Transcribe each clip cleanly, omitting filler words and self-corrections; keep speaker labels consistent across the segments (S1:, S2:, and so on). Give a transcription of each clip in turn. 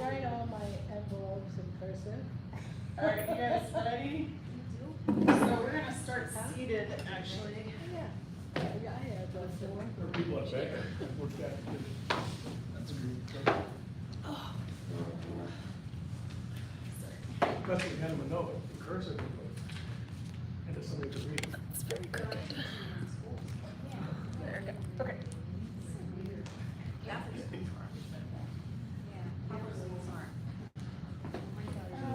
S1: write all my envelopes in cursive.
S2: All right, you guys ready? So we're gonna start seated, actually.
S1: Yeah. Yeah, I had those four.
S3: There are people at back. That's great. That's what you hand them a note, in cursive, and if somebody could read.
S2: It's very crooked. There we go. Okay.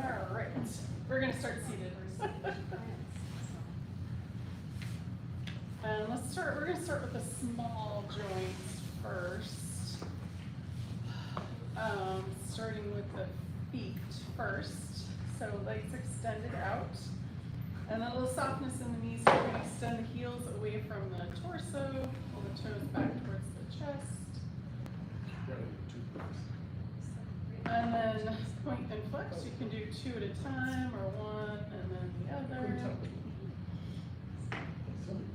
S2: All right, we're gonna start seated. And we're gonna start with the small joints first. Starting with the feet first. So legs extended out. And a little softness in the knees. We're gonna extend the heels away from the torso, pull the toes back towards the chest. And then point and flex. You can do two at a time or one and then the other. Excellent.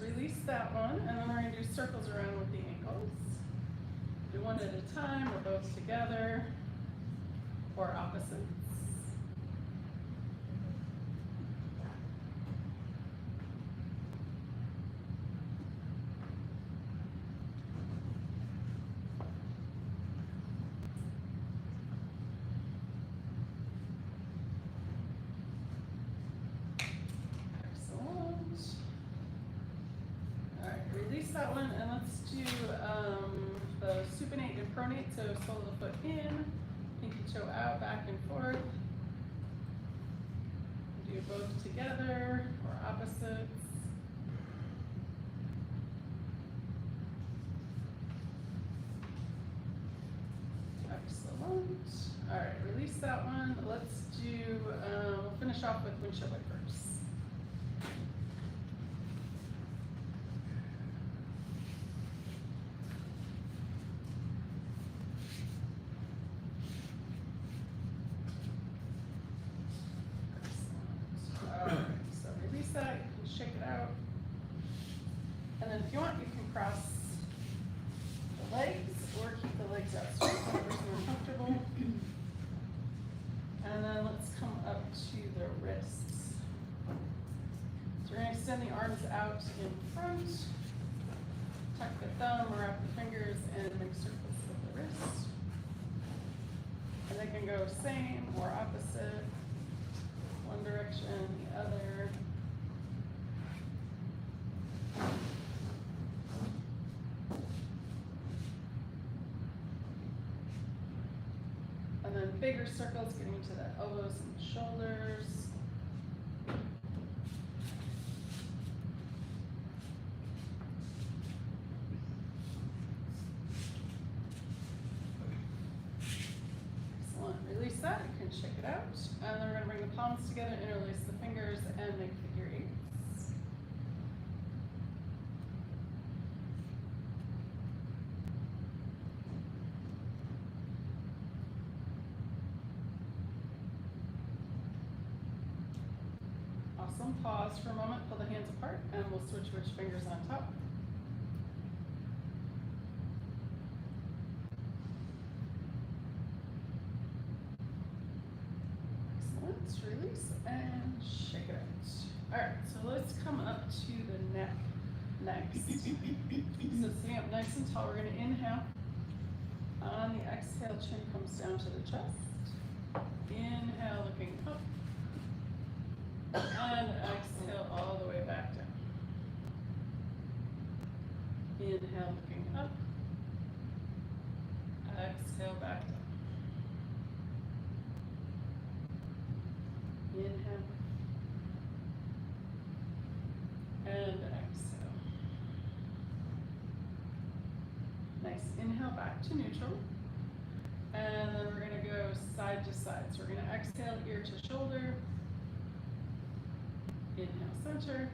S2: Release that one, and then we're going to do circles around with the ankles. Do one at a time or both together or opposites. That one, and let's do the supinate and pronate. So sole of the foot in, pinky toe out, back and forth. Do both together or opposites. Excellent. All right, release that one. Let's do. We'll finish off with windshield wipers. Extend the arms out in front, tuck the thumb, wrap the fingers, and make circles with the wrist. And they can go same or opposite, one direction, the other. And then bigger circles getting to the elbows and shoulders. That, you can shake it out, and then we're going to bring the palms together, interlace the fingers, and make figure eights. Awesome. Pause for a moment, pull the hands apart, and we'll switch which fingers on top. Release and shake it out. All right, so let's come up to the neck next. So sitting up nice and tall, we're going to inhale. On the exhale, chin comes down to the chest. Inhale, looking up. And exhale all the way back down. Inhale, looking up. Exhale, back down. Inhale and exhale. Nice. Inhale back to neutral. And then we're going to go side to side. So we're going to exhale ear to shoulder. Inhale center.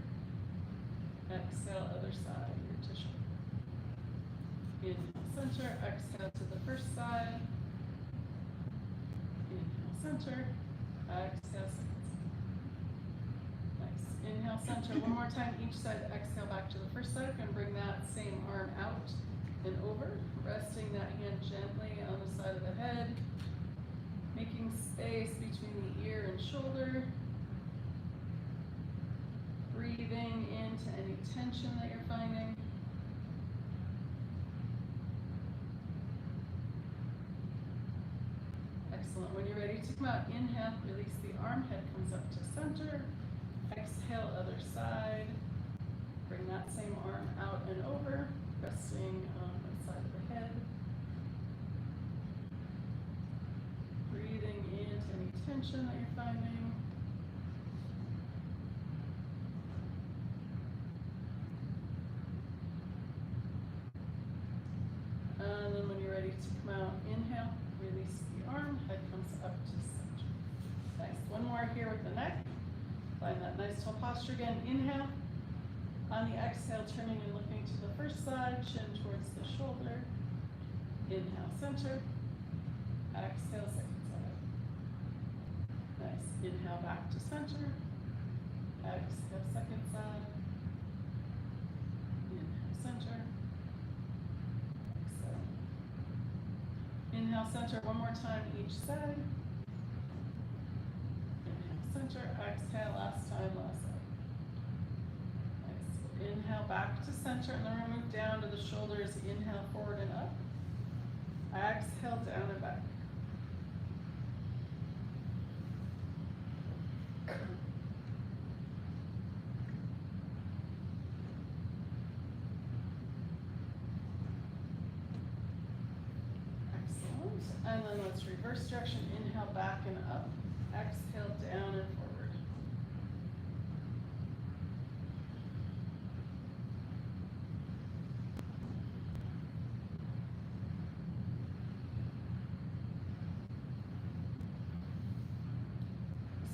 S2: Exhale other side, ear to shoulder. Inhale center. Exhale to the first side. Inhale center. Exhale, second side. Nice. Inhale, center. One more time each side. Exhale, back to the first side. Gonna bring that same arm out and over. Resting that hand gently on the side of the head. Making space between the ear and shoulder. Breathing into any tension that you're finding. Excellent. When you're ready to come out, inhale, release the arm, head comes up to center. Exhale, other side. Bring that same arm out and over, resting on the side of the head. Breathing into any tension that you're finding. And then when you're ready to come out, inhale, release the arm, head comes up to center. Nice. One more here with the neck. Find that nice tall posture again. Inhale. On the exhale, turning and looking to the first side, chin towards the shoulder. Inhale, center. Exhale, second side. Nice. Inhale, back to center. Exhale, second side. Inhale, center. Exhale. Inhale, center. One more time each side. Inhale, center. Exhale, last time, last side. Nice. Inhale, back to center, and then we're gonna move down to the shoulders. Inhale, forward and up. Exhale, down and back. Excellent. And then let's reverse direction. Inhale, back and up. Exhale, down and forward.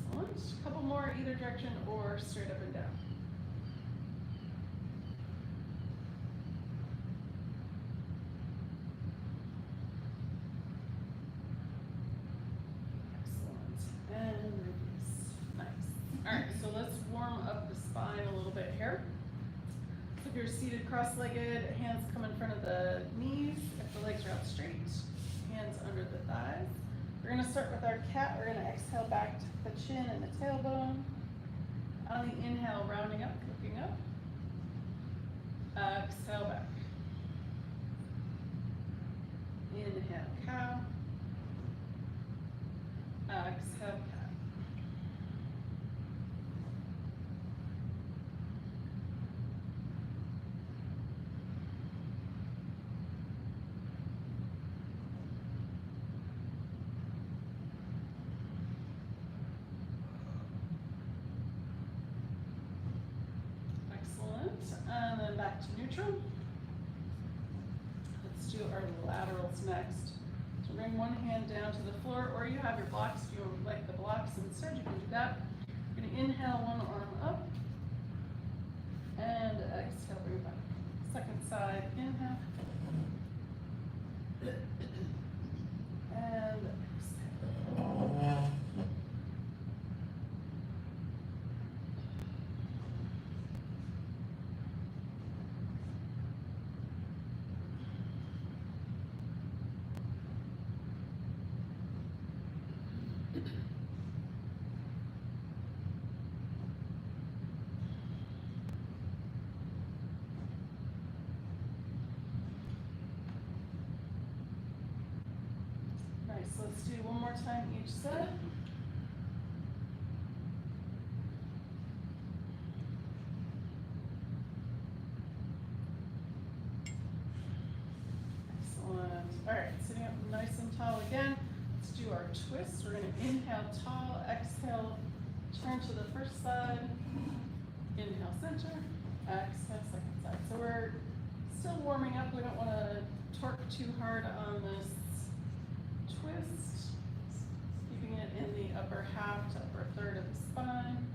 S2: Excellent. A couple more either direction or straight up and down. Excellent. And release. Nice. All right, so let's warm up the spine a little bit here. So if you're seated cross-legged, hands come in front of the knees. If the legs are out straight, hands under the thighs. We're gonna start with our cat. We're gonna exhale back to the chin and the tailbone. On the inhale, rounding up, looking up. Exhale back. Inhale, cow. Exhale, cat. Excellent. And then back to neutral. Let's do our laterals next. So bring one hand down to the floor, or you have your blocks. If you would like the blocks instead, you can do that. You're gonna inhale, one arm up. And exhale, bring it back. Second side, inhale. And exhale. Nice, let's do one more time each side. Excellent. All right, sitting up nice and tall again. Let's do our twist. We're gonna inhale tall, exhale, turn to the first side. Inhale center, exhale second side. So we're still warming up. We don't wanna torque too hard on this twist. Keeping it in the upper half to upper third of the spine.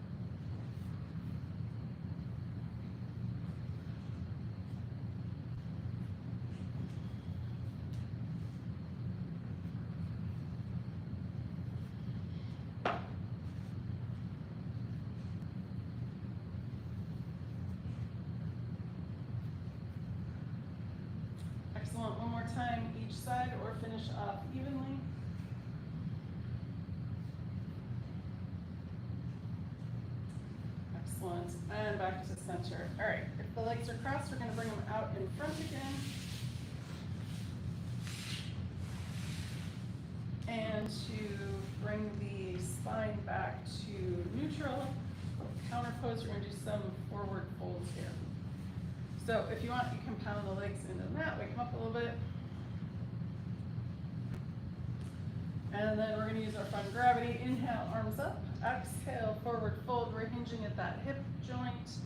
S2: time each side or finish off evenly. Excellent, and back to center. All right, if the legs are crossed, we're gonna bring them out in front again. And to bring the spine back to neutral, counter pose, we're gonna do some forward folds here. So if you want, you can pound the legs into the mat, wake them up a little bit. And then we're gonna use our fun gravity. Inhale, arms up. Exhale, forward fold. We're hinging at that hip joint.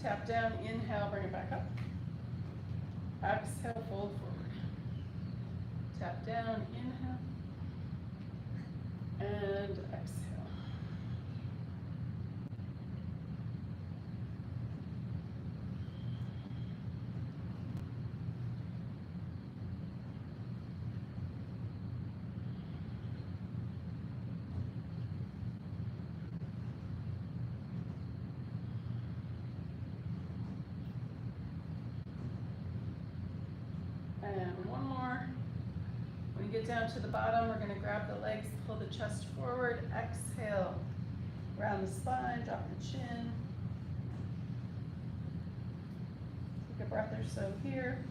S2: Tap down, inhale, bring it back up. Exhale, fold forward. Tap down, inhale. And exhale. And one more. When you get down to the bottom, we're gonna grab the legs, pull the chest forward, exhale. Round the spine, drop the chin. Take a breath or so here.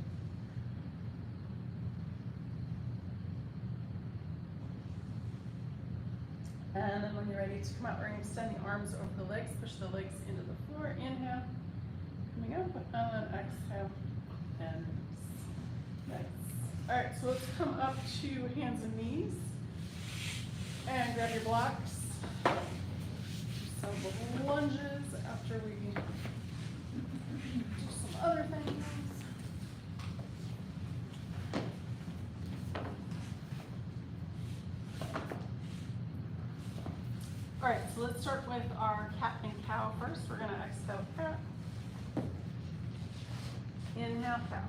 S2: And then when you're ready to come out, we're gonna extend the arms over the legs, push the legs into the floor, inhale. Coming up, and then exhale, and release. Nice. All right, so let's come up to hands and knees. And grab your blocks. Some lunges after we do some other things. All right, so let's start with our cat and cow first. We're gonna exhale cat. Inhale cow.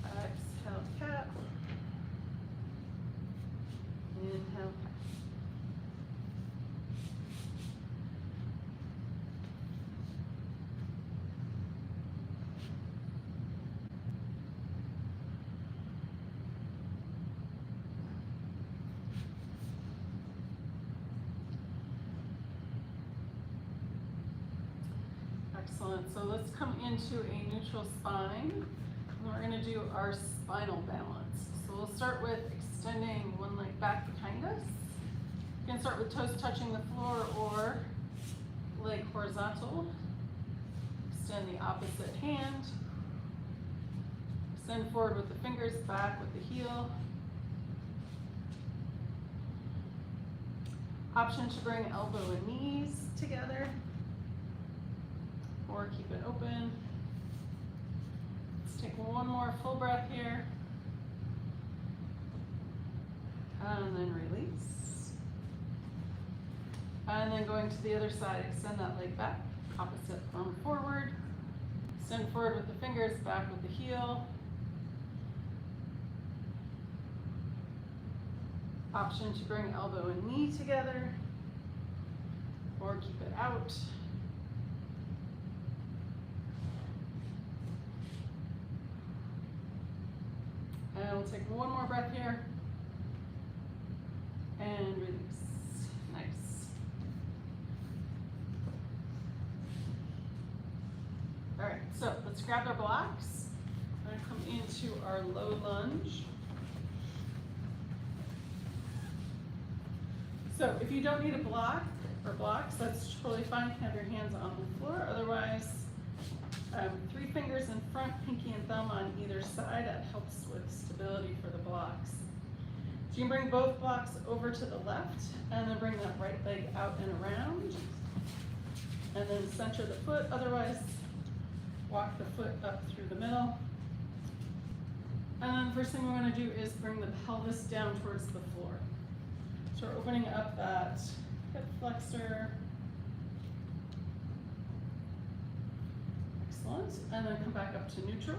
S2: Exhale cat. Inhale cat. Excellent. So let's come into a neutral spine. And we're going to do our spinal balance. So we'll start with extending one leg back behind us. You can start with toes touching the floor or leg horizontal. Extend the opposite hand. Extend forward with the fingers, back with the heel. Option to bring elbow and knees together, or keep it open. Let's take one more full breath here. And then release. And then going to the other side, extend that leg back, opposite arm forward. Extend forward with the fingers, back with the heel. Option to bring elbow and knee together, or keep it out. And we'll take one more breath here. And release. Nice. All right, so let's grab our blocks. We're gonna come into our low lunge. So if you don't need a block or blocks, that's totally fine. You can have your hands on the floor. Otherwise, 3 fingers in front, pinky and thumb on either side. That helps with stability for the blocks. So you can bring both blocks over to the left and then bring that right leg out and around. And then center the foot. Otherwise, walk the foot up through the middle. And then first thing we're going to do is bring the pelvis down towards the floor. So we're opening up that hip flexor. Excellent. And then come back up to neutral.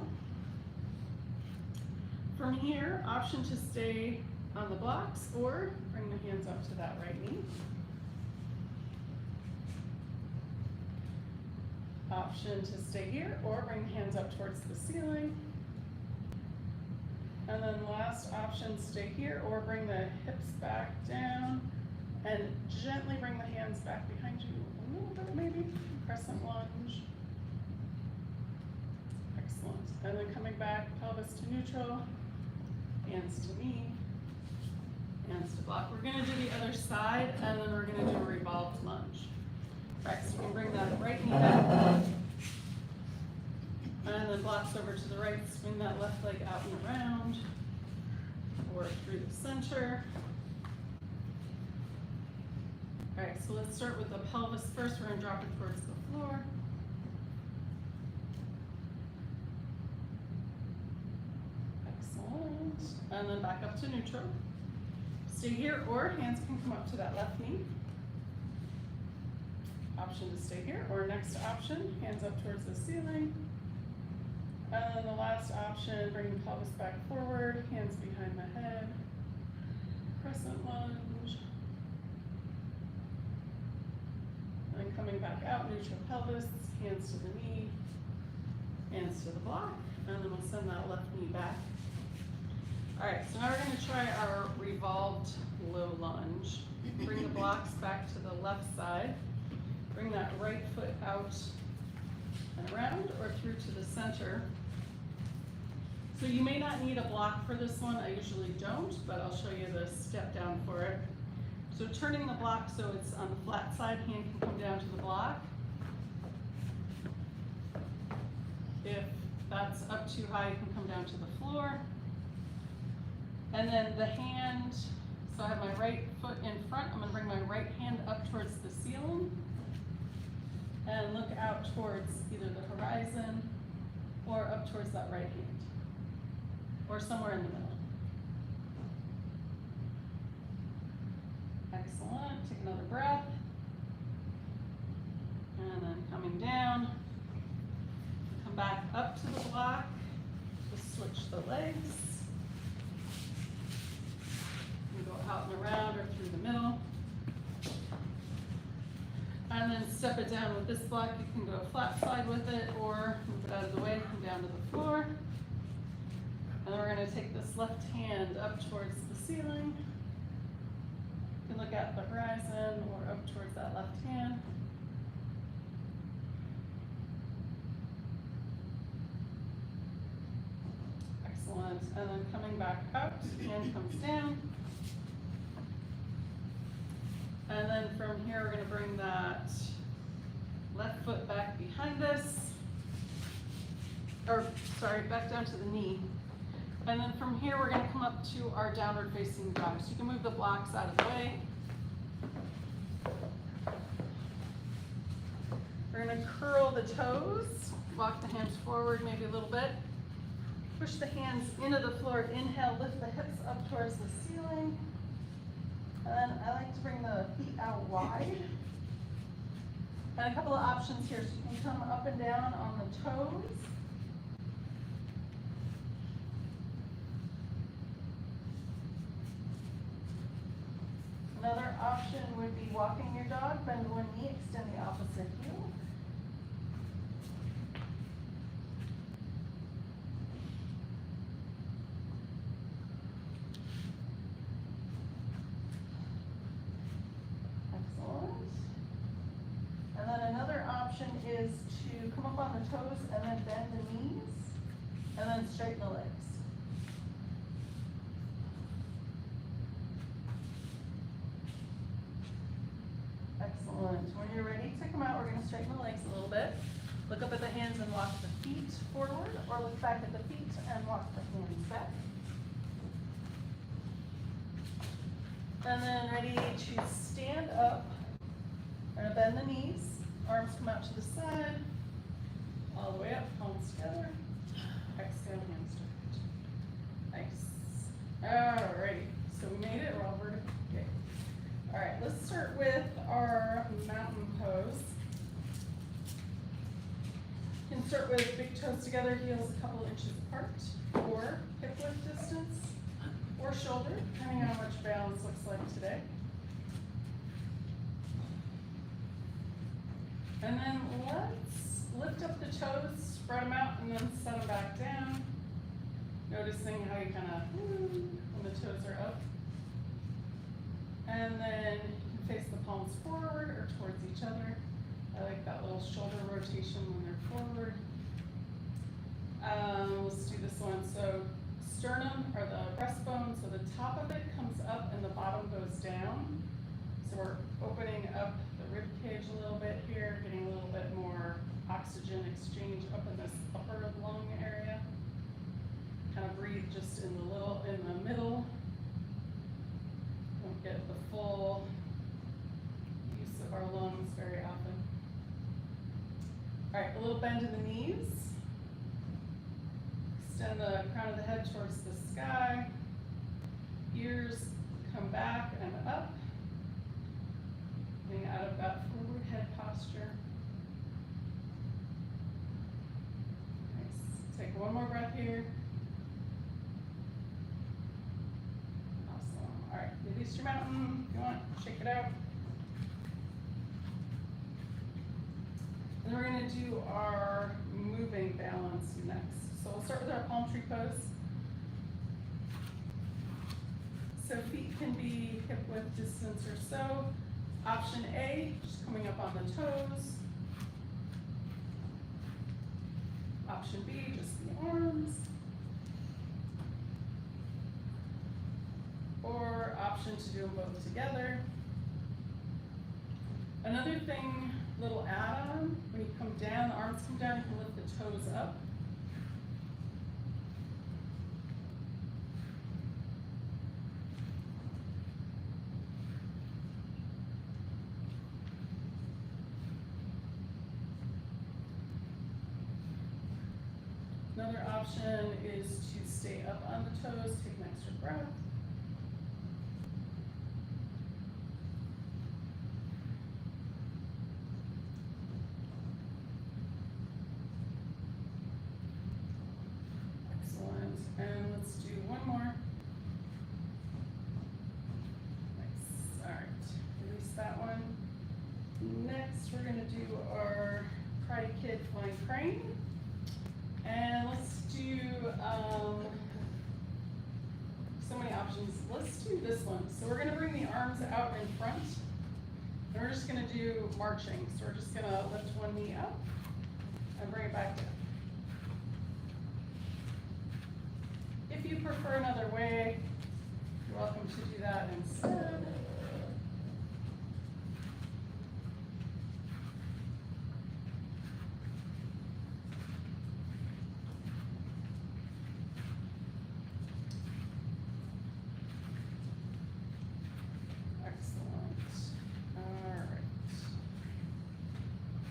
S2: From here, option to stay on the blocks or bring the hands up to that right knee. Option to stay here or bring the hands up towards the ceiling. And then last option, stay here or bring the hips back down and gently bring the hands back behind you a little bit maybe. Crescent lunge. Excellent. And then coming back, pelvis to neutral, hands to knee, hands to block. We're gonna do the other side and then we're gonna do a revolved lunge. Right, so you can bring that right knee back. And then blocks over to the right, swing that left leg out and around, or through the center. All right, so let's start with the pelvis first. We're gonna drop it towards the floor. Excellent. And then back up to neutral. Stay here, or hands can come up to that left knee. Option to stay here, or next option, hands up towards the ceiling. And then the last option, bring the pelvis back forward, hands behind the head, crescent lunge. And then coming back out, neutral pelvis, hands to the knee, hands to the block, and then we'll send that left knee back. All right, so now we're gonna try our revolved low lunge. Bring the blocks back to the left side. Bring that right foot out and around or through to the center. So you may not need a block for this one, I usually don't, but I'll show you the step down for it. So turning the block so it's on the flat side, hand can come down to the block. If that's up too high, you can come down to the floor. And then the hand, so I have my right foot in front, I'm gonna bring my right hand up towards the ceiling and look out towards either the horizon or up towards that right hand, or somewhere in the middle. Excellent, take another breath. And then coming down, come back up to the block, just switch the legs. You go out and around or through the middle. And then step it down with this block. You can go flat side with it or move it out of the way, come down to the floor. And then we're gonna take this left hand up towards the ceiling. You can look at the horizon or up towards that left hand. Excellent. And then coming back up, hand comes down. And then from here, we're gonna bring that left foot back behind us. Or, sorry, back down to the knee. And then from here, we're gonna come up to our downward facing dog. So you can move the blocks out of the way. We're gonna curl the toes, walk the hands forward maybe a little bit. Push the hands into the floor, inhale, lift the hips up towards the ceiling. And then I like to bring the feet out wide. And a couple of options here, so you can come up and down on the toes. Another option would be walking your dog, bend one knee, extend the opposite heel. Is to come up on the toes and then bend the knees and then straighten the legs. Excellent. When you're ready to come out, we're going to straighten the legs a little bit. Look up at the hands and walk the feet forward, or look back at the feet and walk the hands back. And then ready to stand up. We're going to bend the knees. Arms come out to the side, all the way up, palms together. Exhale, hands straight. Nice. Alrighty, so we made it, we're all vertical. Okay. Alright, let's start with our mountain pose. You can start with big toes together, heels a couple inches apart, or hip width distance, or shoulder, depending on how much balance looks like today. And then let's lift up the toes, spread them out, and then set them back down. Noticing how you kind of, when the toes are up. And then you can face the palms forward or towards each other. I like that little shoulder rotation when they're forward. Let's do this one. So sternum or the breastbone, so the top of it comes up and the bottom goes down. So we're opening up the rib cage a little bit here, getting a little bit more oxygen exchange up in this upper lung area. Kind of breathe just in the middle. Don't get the full use of our lungs very often. All right, a little bend in the knees. Extend the crown of the head towards the sky. Ears come back and up. Getting out of that forward head posture. Nice. Take one more breath here. Awesome. All right, release your mountain. If you want, shake it out. And then we're going to do our moving balance next. So we'll start with our palm tree pose. So feet can be hip width distance or so. Option A, just coming up on the toes. Option B, just the arms. Or option to do them both together. Another thing, little add-on, when you come down, the arms come down, you can lift the toes up. Another option is to stay up on the toes, take an extra breath. Excellent, and let's do one more. Nice, all right, release that one. Next, we're gonna do our Karate Kid Flying Crane. And let's do, so many options. Let's do this one. So we're gonna bring the arms out in front. And we're just gonna do marching. So we're just gonna lift one knee up and bring it back down. If you prefer another way, you're welcome to do that instead.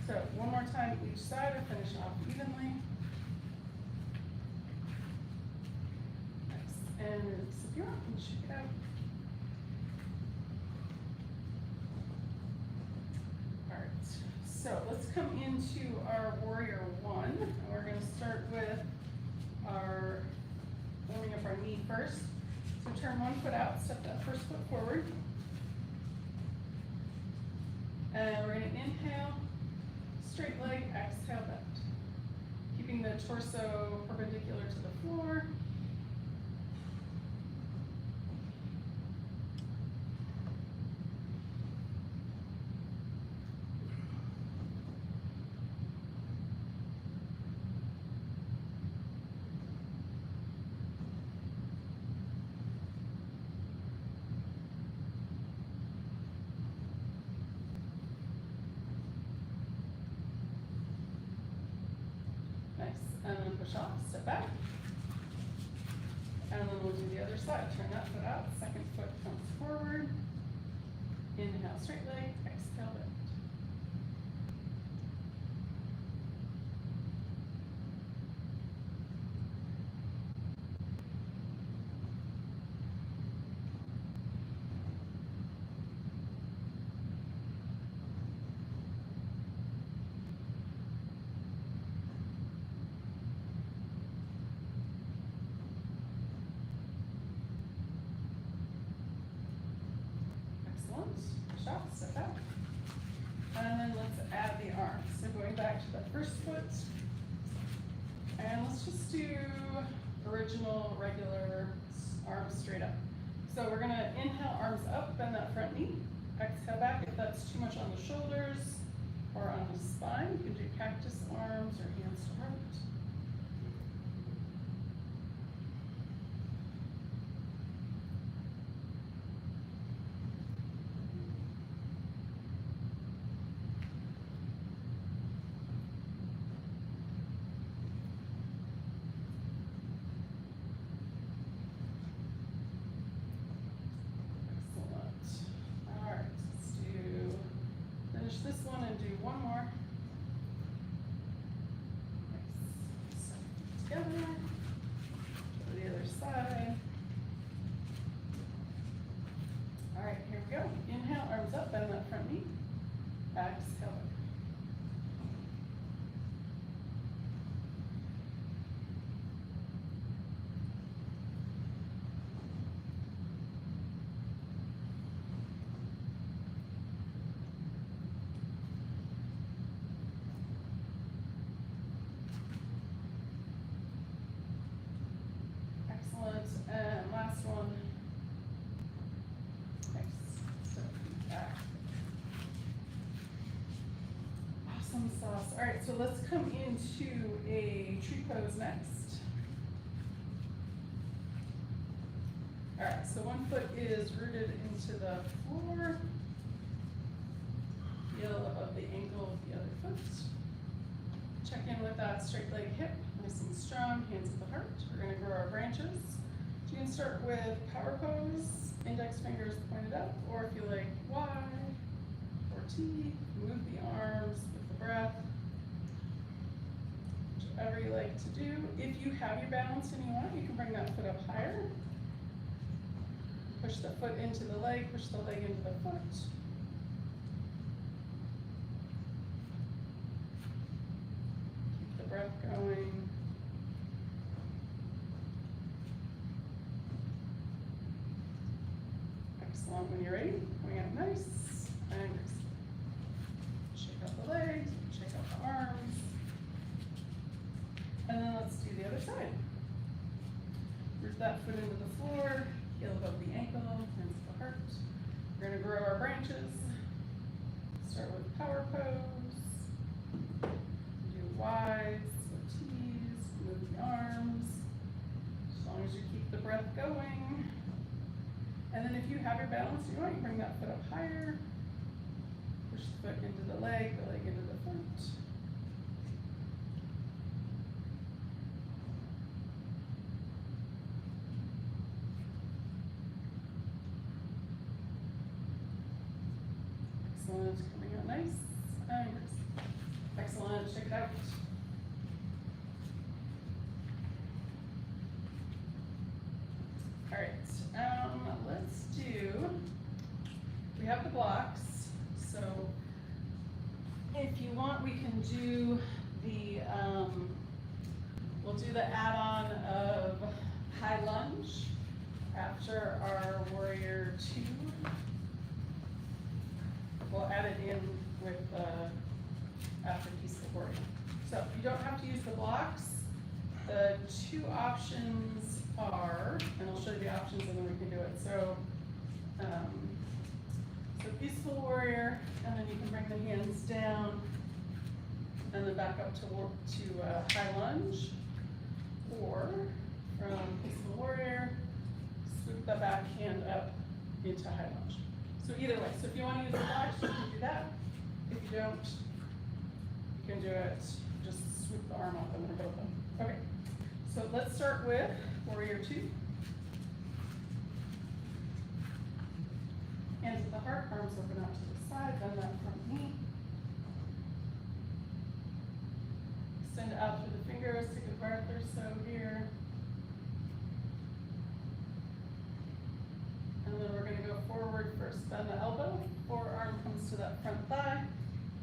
S2: So one more time each side to finish off evenly. Nice. And if you want, you can shake it out. All right. So let's come into our warrior one. And we're going to start with our warming up our knee first. So turn one foot out, step that first foot forward. And we're going to inhale. Straight leg, exhale, bend. Keeping the torso perpendicular to the floor. And then push off, step back. And then we'll do the other side. Turn that foot out, second foot comes forward. Inhale, straight leg, exhale, bend. Push off, step back. And then let's add the arms. So going back to the first foot. And let's just do original, regular arms straight up. So we're gonna inhale, arms up, bend that front knee. Exhale back. If that's too much on the shoulders or on the spine, you can do cactus arms or hands to heart. Finish this one and do one more. Nice. So, together. To the other side. All right, here we go. Inhale, arms up, bend that front knee. Exhale. Excellent. And last one. Nice. So back. Awesome sauce. All right, so let's come into a tree pose next. All right, so one foot is rooted into the floor. Heel above the ankle of the other foot. Check in with that straight leg hip, nice and strong, hands at the heart. We're gonna grow our branches. So you can start with power pose, index fingers pointed up, or if you like Y or T, move the arms with the breath. Whichever you like to do. If you have your balance and you want, you can bring that foot up higher. Push the foot into the leg, push the leg into the foot. Keep the breath going. Excellent. When you're ready, coming out nice and shake out the legs, shake out the arms. And then let's do the other side. Root that foot into the floor, heel above the ankle, hands to the heart. We're gonna grow our branches. Start with power pose. Do Ys or Ts, move the arms. As long as you keep the breath going. And then if you have your balance, you want, you bring that foot up higher. Push the foot into the leg into the foot. Excellent, coming out nice and crisp. Excellent, shake it out. All right, let's do, we have the blocks, so if you want, we can do the, we'll do the add-on of high lunge after our warrior 2. We'll add it in with, after peaceful warrior. So you don't have to use the blocks. The 2 options are, and I'll show you the options and then we can do it. So, so peaceful warrior, and then you can bring the hands down and then back up to high lunge, or from peaceful warrior, swoop the back hand up into high lunge. So either way, so if you want to use the blocks, you can do that. If you don't, you can do it, just swoop the arm up and then both of them. Okay, so let's start with warrior 2. Hands at the heart, arms open out to the side, bend that front knee. Extend out through the fingers, take a breath or so here. And then we're going to go forward first, bend the elbow, forearm comes to that front thigh,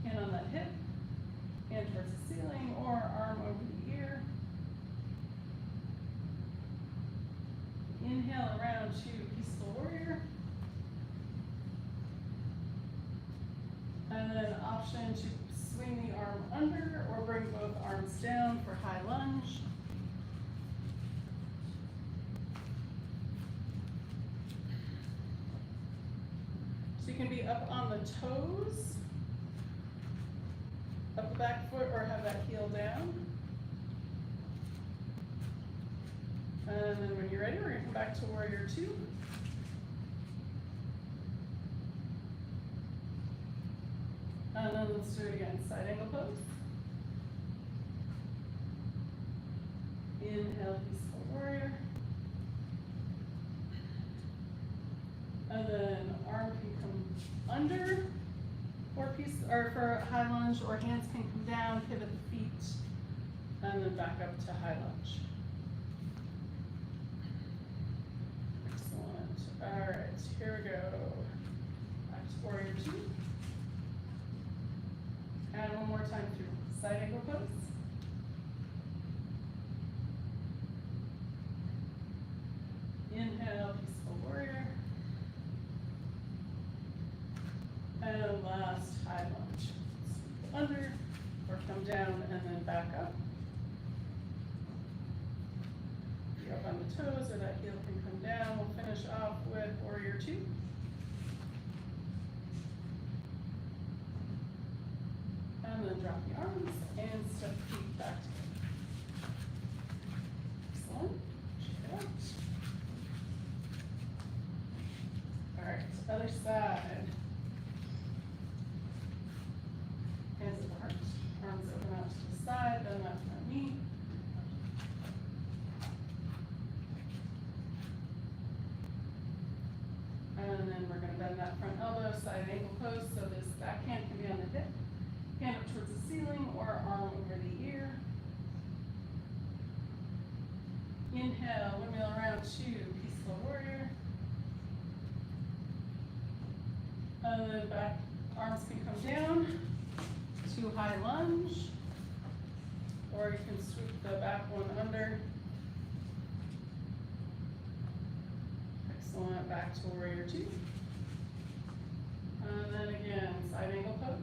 S2: hand on that hip, hand towards the ceiling, or arm over the ear. Inhale around to peaceful warrior. And then then option to swing the arm under or bring both arms down for high lunge. So you can be up on the toes, up the back foot, or have that heel down. And then when you're ready, we're gonna come back to warrior two. And then let's do it again, side angle pose. Inhale, peaceful warrior. And then arm can come under for high lunge, or hands can come down, pivot the feet, and then back up to high lunge. Excellent. All right, here we go. Back to warrior two. And one more time through side angle pose. Inhale, peaceful warrior. And last, high lunge. Sweep under, or come down and then back up. Be up on the toes, or that heel can come down. We'll finish off with warrior two. And then drop the arms and step the feet back together. Excellent. Check it out. All right, other side. Hands at the heart, arms open out to the side, bend that front knee. And then we're gonna bend that front elbow, side ankle pose, so this back hand can be on the hip. Hand up towards the ceiling or arm over the ear. Inhale, windmill around two, peaceful warrior. And then back, arms can come down to high lunge. Or you can sweep the back one under. Excellent, back to warrior two. And then again, side angle pose.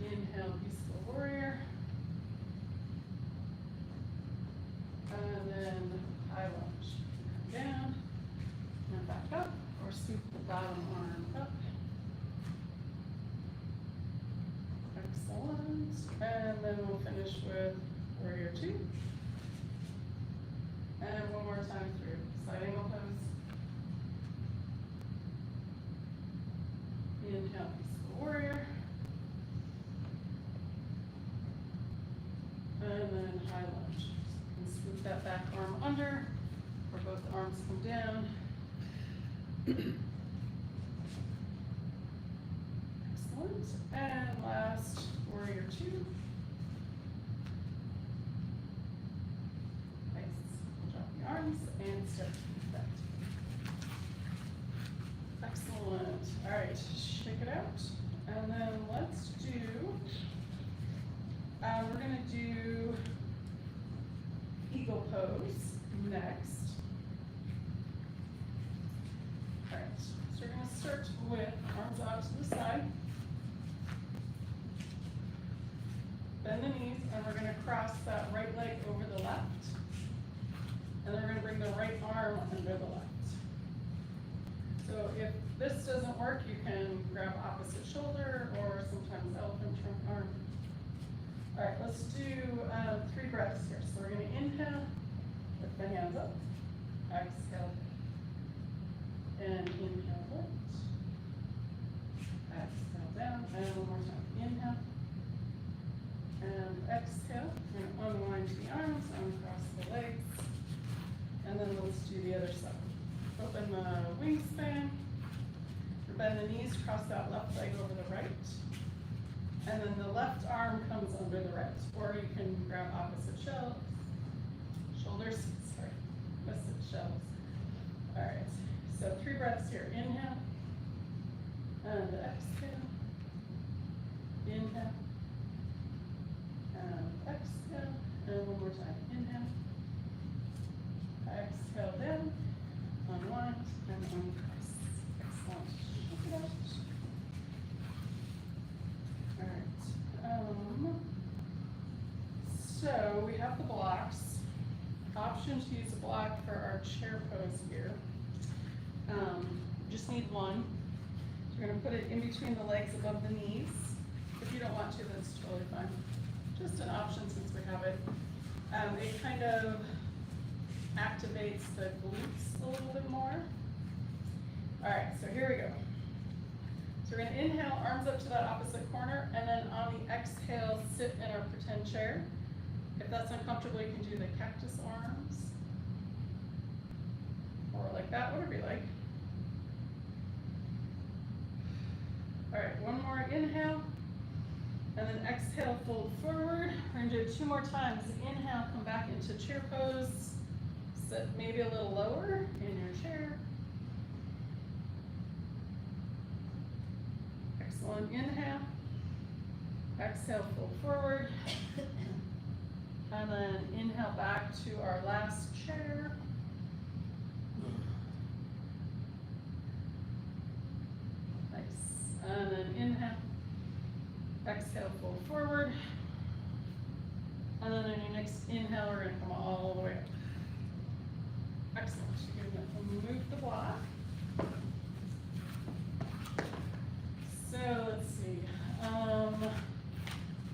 S2: Inhale, peaceful warrior. And then high lunge. Come down and back up, or sweep the bottom arm up. Excellent. And then we'll finish with warrior two. And one more time through side angle pose. Inhale, peaceful warrior. And then high lunge. And scoop that back arm under, or both arms come down. Excellent. And last, warrior two. Nice. Drop the arms and step the feet back. Excellent. All right, shake it out. And then let's do, we're gonna do eagle pose next. All right, so we're gonna start with arms out to the side. Bend the knees, and we're gonna cross that right leg over the left. And then we're gonna bring the right arm under the left. So if this doesn't work, you can grab opposite shoulder, or sometimes elephant trunk arm. All right, let's do 3 breaths here. So we're gonna inhale, lift the hands up, exhale, and inhale, lift, exhale down, and one more time, inhale, and exhale. We're gonna unwind the arms, uncross the legs, and then let's do the other side. Open the wingspan, bend the knees, cross that left leg over the right. And then the left arm comes under the right, or you can grab opposite shoulders, sorry, opposite shelves. All right, so 3 breaths here. Inhale, and exhale, inhale, and exhale, and one more time. Inhale, exhale down, unwind, and uncross. Excellent. it out. Alright, so we have the blocks. Option to use a block for our chair pose here. Just need one. So we're gonna put it in between the legs above the knees. If you don't want to, that's totally fine. Just an option since we have it. It kind of activates the glutes a little bit more. All right, so here we go. So we're gonna inhale, arms up to that opposite corner, and then on the exhale, sit in our pretend chair. If that's uncomfortable, you can do the cactus arms. Or like that, whatever you like. All right, one more inhale, and then exhale, fold forward. We're gonna do it 2 more times. Inhale, come back into chair pose. Sit maybe a little lower in your chair. Excellent, inhale. Exhale, fold forward. And then inhale back to our last chair. Nice. And then inhale. Exhale, fold forward. And then on your next inhale, we're gonna come all the way up. Excellent. You're gonna move the block. So let's see.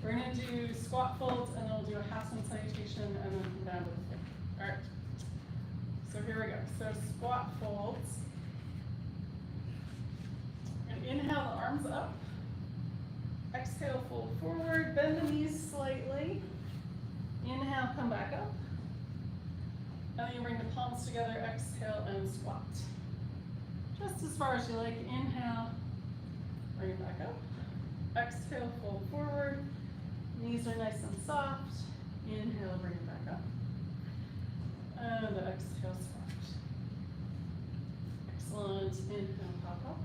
S2: We're gonna do squat folds, and then we'll do a half sun salutation, and then come down to the floor. All right. So here we go. So squat folds. And inhale, the arms up. Exhale, fold forward. Bend the knees slightly. Inhale, come back up. And then you bring the palms together. Exhale and squat. Just as far as you like. Inhale. Bring it back up. Exhale, fold forward. Knees are nice and soft. Inhale, bring it back up. And exhale, squat. Excellent. Inhale, pop up.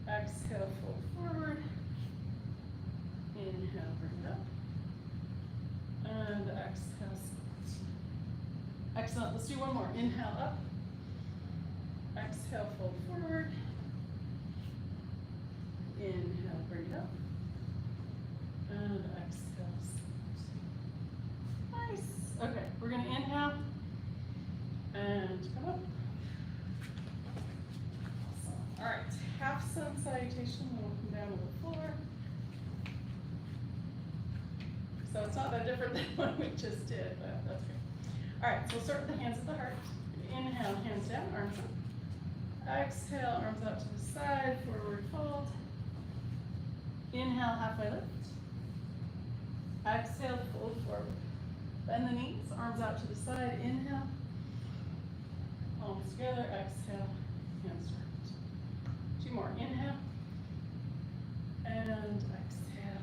S2: Exhale, fold forward. Inhale, bring it up. And exhale, squat. Excellent. Let's do one more. Inhale, up. Exhale, fold forward. Inhale, bring it up. And exhale, squat. Nice. Okay, we're gonna inhale and come up. Awesome. All right, half sun salutation, then we'll come down to the floor. So it's not that different than what we just did, but that's good. All right, so we'll start with the hands at the heart. Inhale, hands down, arms up. Exhale, arms out to the side, forward fold. Inhale, halfway lift. Exhale, fold forward. Bend the knees, arms out to the side. Inhale. Palms together. Exhale, hands start. 2 more. Inhale. And exhale.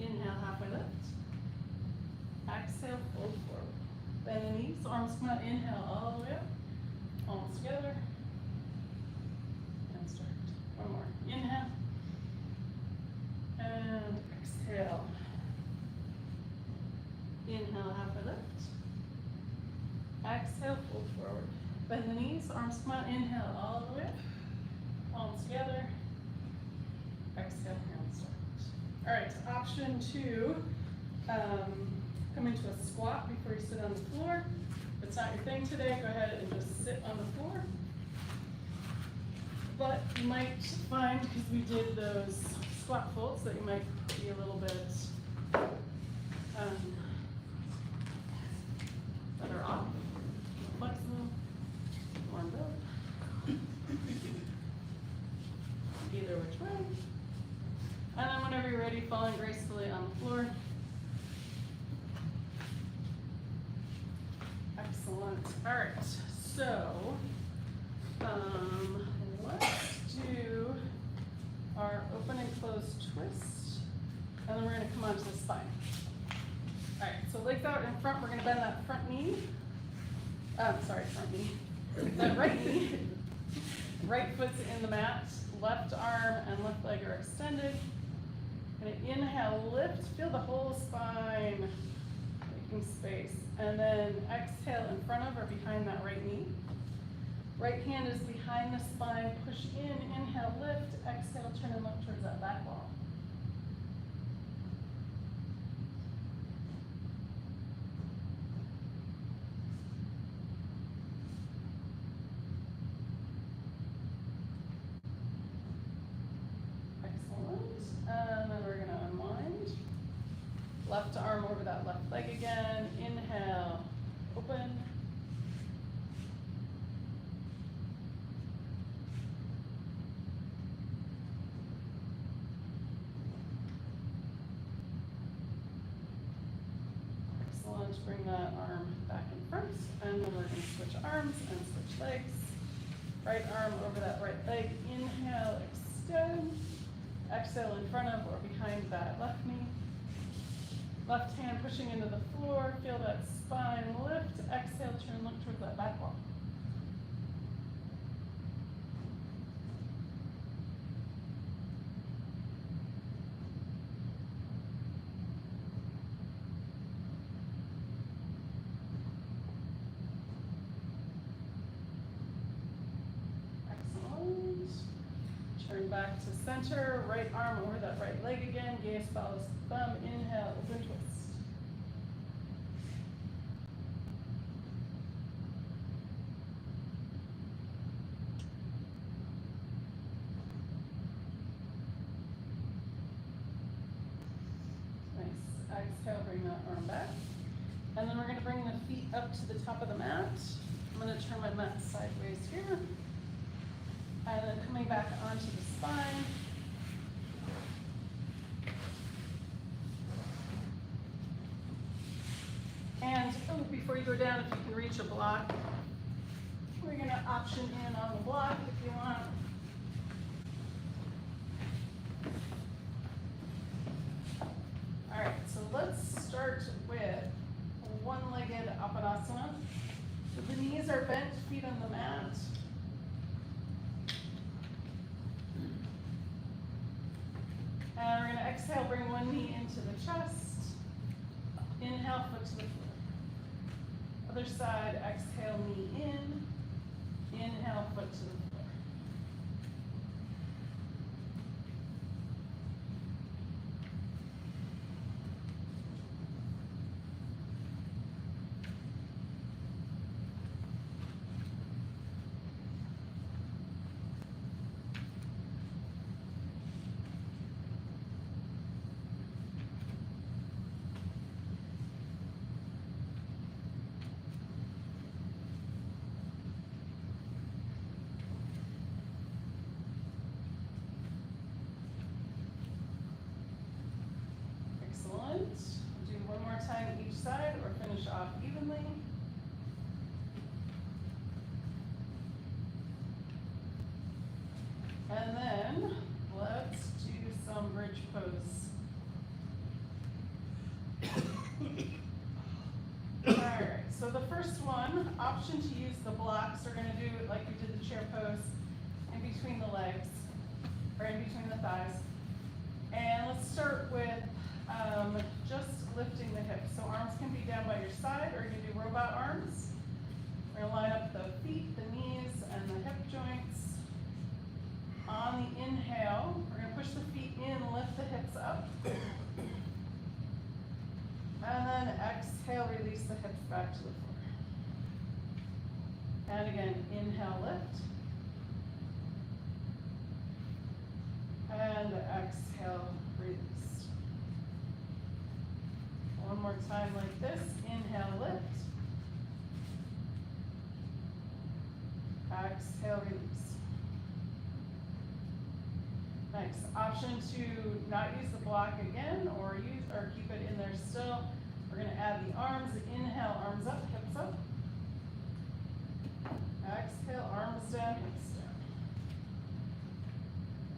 S2: Inhale, halfway lift. Exhale, fold forward. Bend the knees, arms come out. Inhale, all the way up. Palms together. And start. 1 more. Inhale. And exhale. Inhale, halfway lift. Exhale, fold forward. Bend the knees, arms come out. Inhale, all the way up. Palms together. Exhale, hands start. All right, option 2. Come into a squat before you sit on the floor. If it's not your thing today, go ahead and just sit on the floor. But you might find, because we did those squat folds, that you might be a little bit better off, flexible, warmed up. Either which way. And then whenever you're ready, falling gracefully on the floor. Excellent. All right, so let's do our open and close twist, and then we're going to come onto the spine. All right, so legs out in front. We're going to bend that front knee. Front knee. That right knee. Right foot's in the mat. Left arm and left leg are extended. Going to inhale, lift, feel the whole spine making space, and then exhale in front of or behind that right knee. Right hand is behind the spine, push in, inhale, lift, exhale, turn and look towards that back wall. Excellent. And then we're gonna unwind. Left arm over that left leg again. Inhale, open. Excellent. Bring that arm back in front. And then we're gonna switch arms and switch legs. Right arm over that right leg. Inhale, extend. Exhale in front of or behind that left knee. Left hand pushing into the floor. Feel that spine lift. Exhale, turn, look towards that back wall. Excellent. Turn back to center. Right arm over that right leg again. Gaze follows the thumb. Inhale, open twist. Nice. Exhale, bring that arm back. And then we're gonna bring the feet up to the top of the mat. I'm gonna turn my mat sideways here. And then coming back onto the spine. And before you go down, if you can reach a block, we're gonna option in on the block if you want. All right, so let's start with one-legged Apanasana. So the knees are bent, feet on the mat. And we're gonna exhale, bring one knee into the chest. Inhale, foot to the floor. Other side, exhale, knee in. Inhale, foot to the floor. Excellent. Do one more time each side or finish off evenly. And then let's do some bridge pose. Alright, so the first one, option to use the blocks. We're gonna do it like we did the chair pose in between the legs, or in between the thighs. And let's start with just lifting the hips. So arms can be down by your side, or you can do robot arms. We're gonna line up the feet, the knees, and the hip joints. On the inhale, we're gonna push the feet in, lift the hips up. And then exhale, release the hips back to the floor. And again, inhale, lift. And exhale, release. One more time like this. Inhale, lift. Exhale, release. Nice. Option to not use the block again, or keep it in there still. We're gonna add the arms. Inhale, arms up, hips up. Exhale, arms down, hips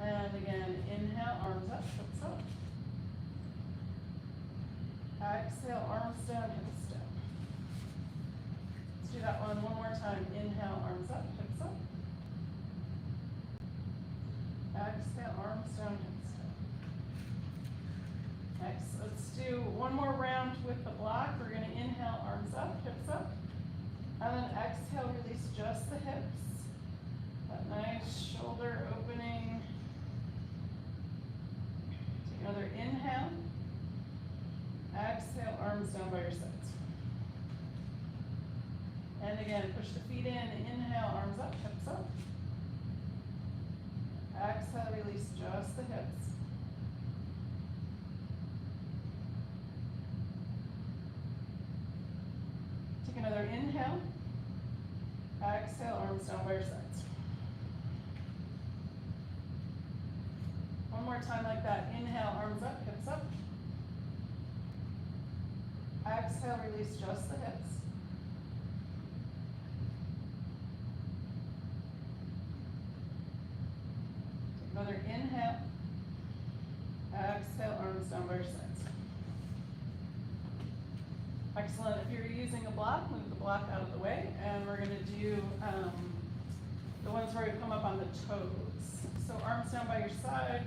S2: down. And again, inhale, arms up, hips up. Exhale, arms down, hips down. Let's do that one more time. Inhale, arms up, hips up. Exhale, arms down, hips down. Nice. Let's do one more round with the block. We're going to inhale, arms up, hips up. And then exhale, release just the hips. That nice shoulder opening. Take another inhale. Exhale, arms down by your sides. And again, push the feet in, inhale, arms up, hips up. Exhale, release just the hips. Take another inhale. Exhale, arms down by your sides. One more time like that. Inhale, arms up, hips up. Exhale, release just the hips. Take another inhale. Exhale, arms down by your sides. Excellent. If you're using a block, move the block out of the way, and we're going to do the ones where you come up on the toes. So arms down by your side.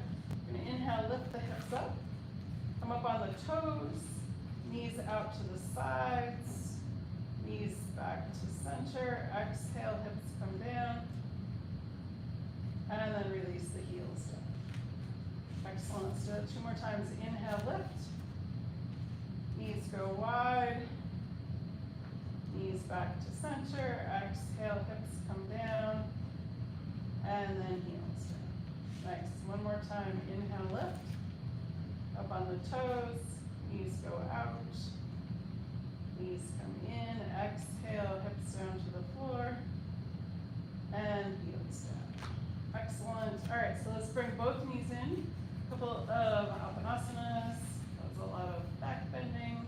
S2: You're going to inhale, lift the hips up. Come up on the toes. Knees out to the sides. Knees back to center. Exhale, hips come down. And then release the heels down. Excellent. Let's do it 2 more times. Inhale, lift. Knees go wide. Knees back to center. Exhale, hips come down. And then heels down. Nice. One more time. Inhale, lift. Up on the toes. Knees go out. Knees come in. Exhale, hips down to the floor. And heels down. Excellent. All right, so let's bring both knees in. A couple of Apanas. That was a lot of back bending.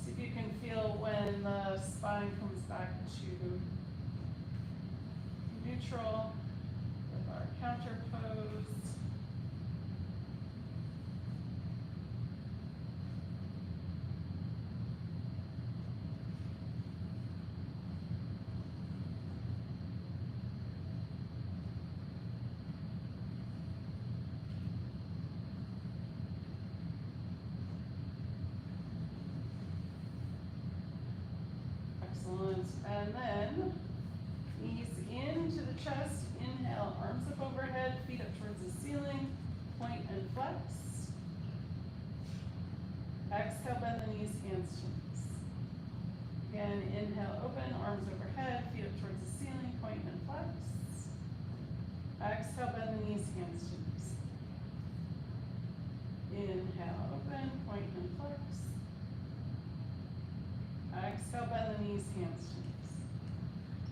S2: See if you can feel when the spine comes back to neutral with our counter pose. Excellent. And then knees into the chest. Inhale, arms up overhead, feet up towards the ceiling. Point and flex. Exhale, bend the knees, hands to knees. Again, inhale, open, arms overhead, feet up towards the ceiling. Point and flex. Exhale, bend the knees, hands to knees. Inhale, open, point and flex. Exhale, bend the knees, hands to knees.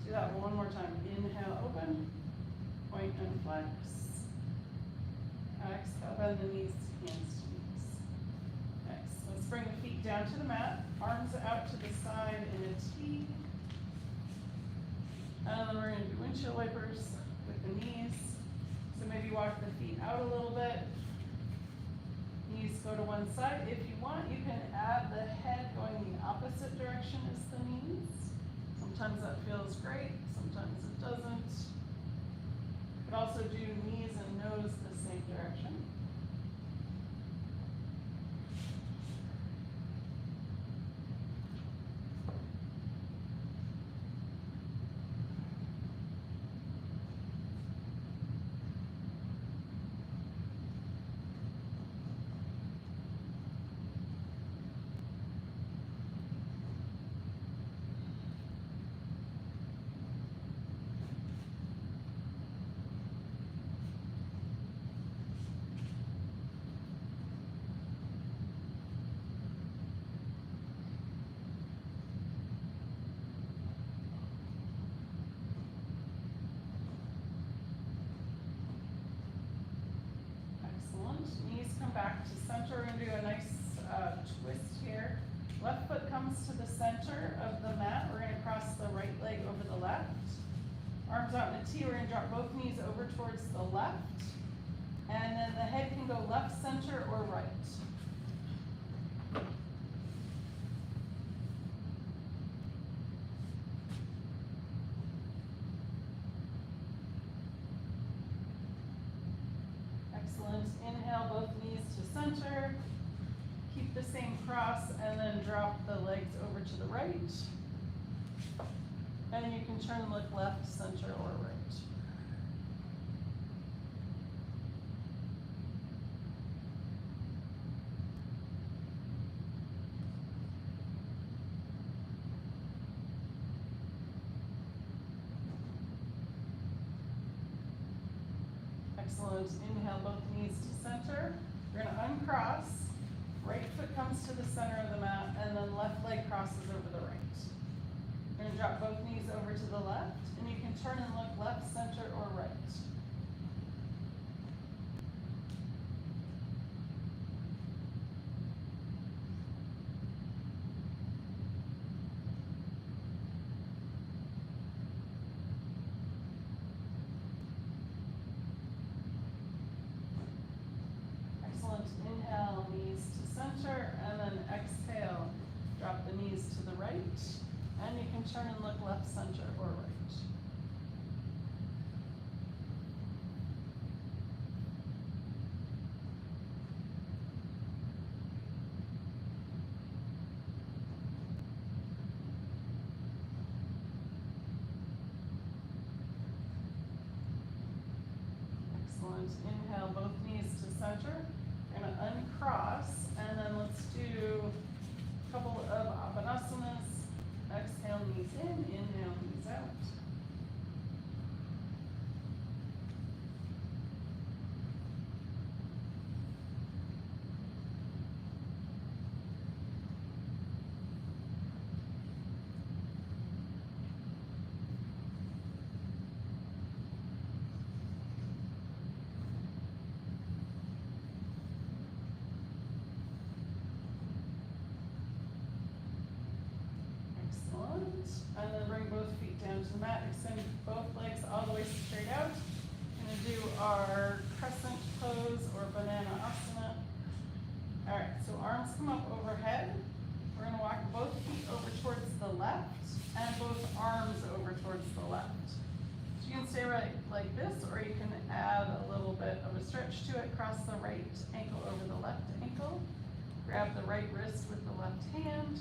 S2: Do that one more time. Inhale, open, point and flex. Exhale, bend the knees, hands to knees. Nice. Let's bring the feet down to the mat, arms out to the side in a T. And then we're going to do windshield wipers with the knees. So maybe walk the feet out a little bit. Knees go to one side. If you want, you can add the head going the opposite direction as the knees. Sometimes that feels great, sometimes it doesn't. You could also do knees and nose the same direction. Back to center. We're going to do a nice twist here. Left foot comes to the center of the mat. We're going to cross the right leg over the left. Arms out in a T. We're going to drop both knees over towards the left. And then the head can go left, center, or right. Excellent. Inhale, both knees to center. Keep the same cross and then drop the legs over to the right. And you can turn and look left, center, or right. Excellent. Inhale, both knees to center. We're gonna uncross. Right foot comes to the center of the mat, and then left leg crosses over the right. You're gonna drop both knees over to the left, and you can turn and look left, center, or right. Excellent. Inhale, knees to center, and then exhale. Drop the knees to the right, and you can turn and look left, center, or right. Excellent. Inhale, both knees to center. You're gonna uncross, and then let's do a couple of Apanasanas. Exhale, knees in, inhale, knees out. Excellent. And then bring both feet down to the mat. Extend both legs all the way straight out. Gonna do our crescent pose or banana asana. All right, so arms come up overhead. We're gonna walk both feet over towards the left and both arms over towards the left. So you can stay right like this, or you can add a little bit of a stretch to it. Cross the right ankle over the left ankle. Grab the right wrist with the left hand.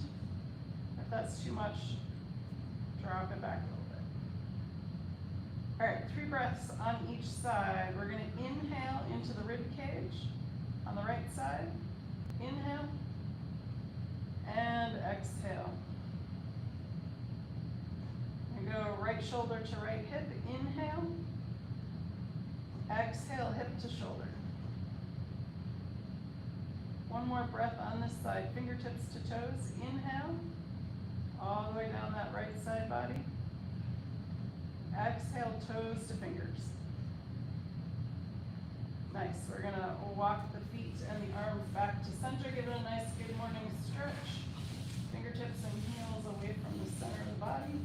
S2: If that's too much, drop it back a little bit. All right, 3 breaths on each side. We're gonna inhale into the rib cage on the right side. Inhale and exhale. We go right shoulder to right hip. Inhale. Exhale, hip to shoulder. One more breath on this side. Fingertips to toes. Inhale. All the way down that right side body. Exhale, toes to fingers. Nice. We're gonna walk the feet and the arms back to center. Give it a nice good morning stretch. Fingertips and heels away from the center of the body.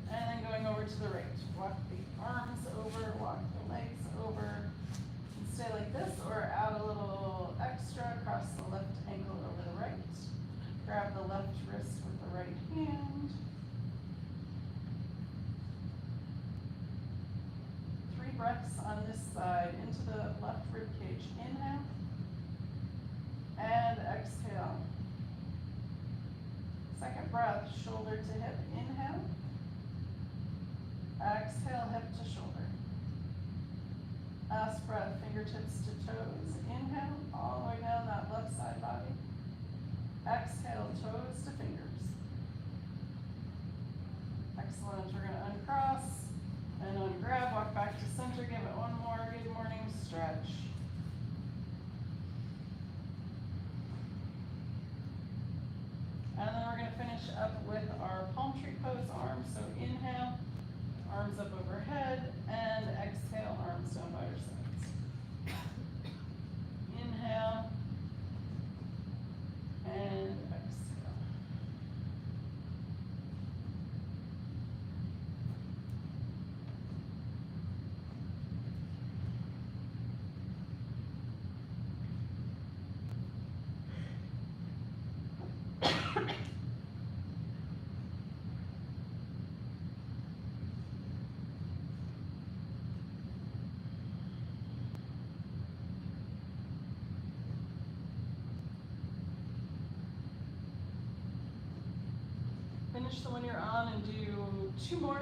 S2: And then going over to the right. Walk the arms over, walk the legs over. And stay like this, or add a little extra. Cross the left ankle over the right. Grab the left wrist with the right hand. 3 breaths on this side into the left rib cage. Inhale and exhale. Second breath, shoulder to hip. Inhale. Exhale, hip to shoulder. Last breath, fingertips to toes. Inhale, all the way down that left side body. Exhale, toes to fingers. Excellent. We're gonna uncross and ungrab, walk back to center, give it one more good morning stretch. And then we're gonna finish up with our palm tree pose arms. So inhale, arms up overhead, and exhale, arms down by your sides. Inhale, and exhale. finish the one you're on and do 2 more.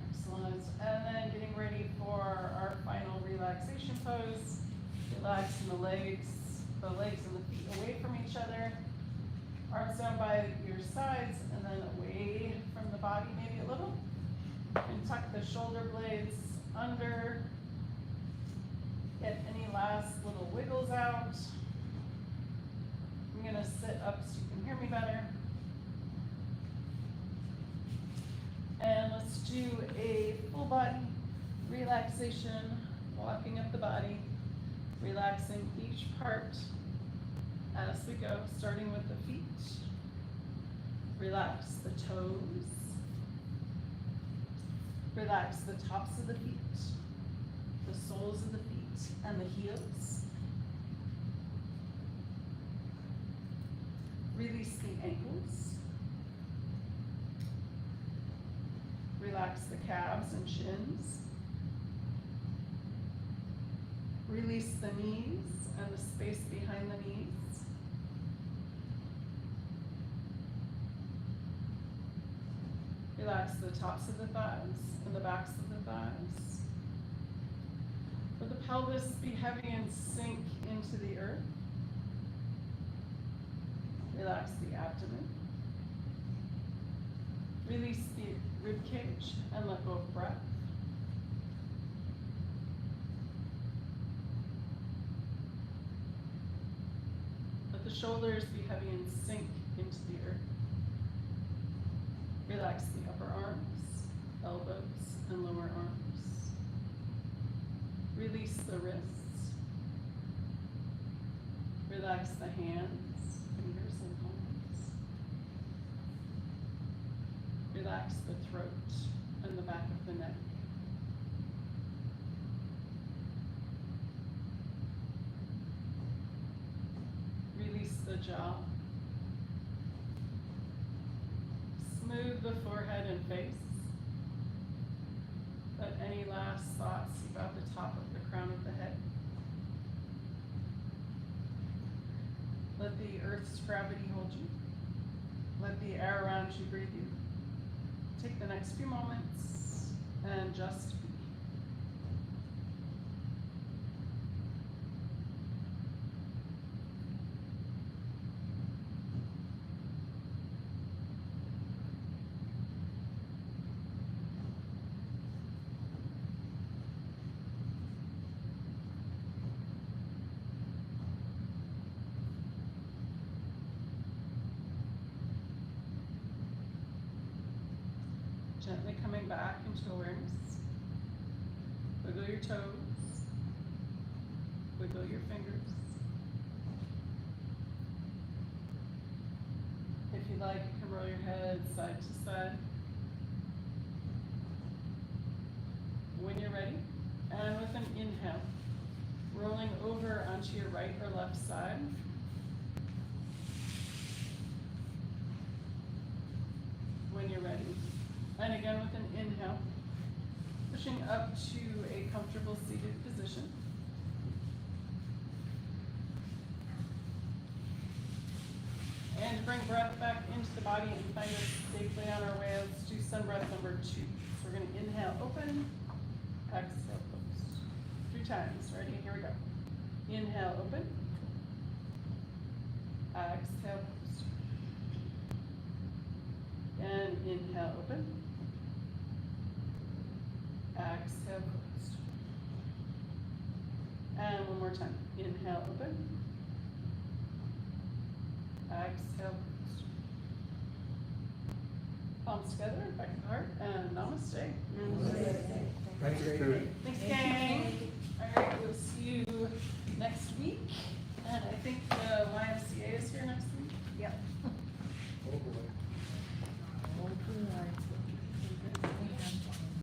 S2: Excellent. And then getting ready for our final relaxation pose. Relaxing the legs and the feet away from each other. Arms down by your sides and then away from the body maybe a little. And tuck the shoulder blades under. Get any last little wiggles out. I'm gonna sit up so you can hear me better. And let's do a full body relaxation, walking up the body, relaxing each part as we go, starting with the feet. Relax the toes. Relax the tops of the feet, the soles of the feet, and the heels. Release the ankles. Relax the calves and shins. Release the knees and the space behind the knees. Relax the tops of the thighs and the backs of the thighs. Let the pelvis be heavy and sink into the earth. Relax the abdomen. Release the rib cage and let go of breath. Let the shoulders be heavy and sink into the earth. Relax the upper arms, elbows, and lower arms. Release the wrists. Relax the hands, fingers, and palms. Relax the throat and the back of the neck. Release the jaw. Smooth the forehead and face. Let any last thoughts about the top of the crown of the head. Let the earth's gravity hold you. Let the air around you breathe you. Take the next few moments and just be. Gently coming back into awareness. Wiggle your toes. Wiggle your fingers. If you like, you can roll your head side to side. When you're ready, and with an inhale, rolling over onto your right or left side. When you're ready. And again with an inhale, pushing up to a comfortable seated position. And bring breath back into the body and find us safely on our way. Let's do sun breath number 2. So we're going to inhale, open, exhale, close. 3 times. Ready? Here we go. Inhale, open, exhale, close. And inhale, open. Exhale, closed. And one more time. Inhale, open. Exhale, closed. Palms together, back to heart, and namaste.
S3: Thank you.
S2: Thanks.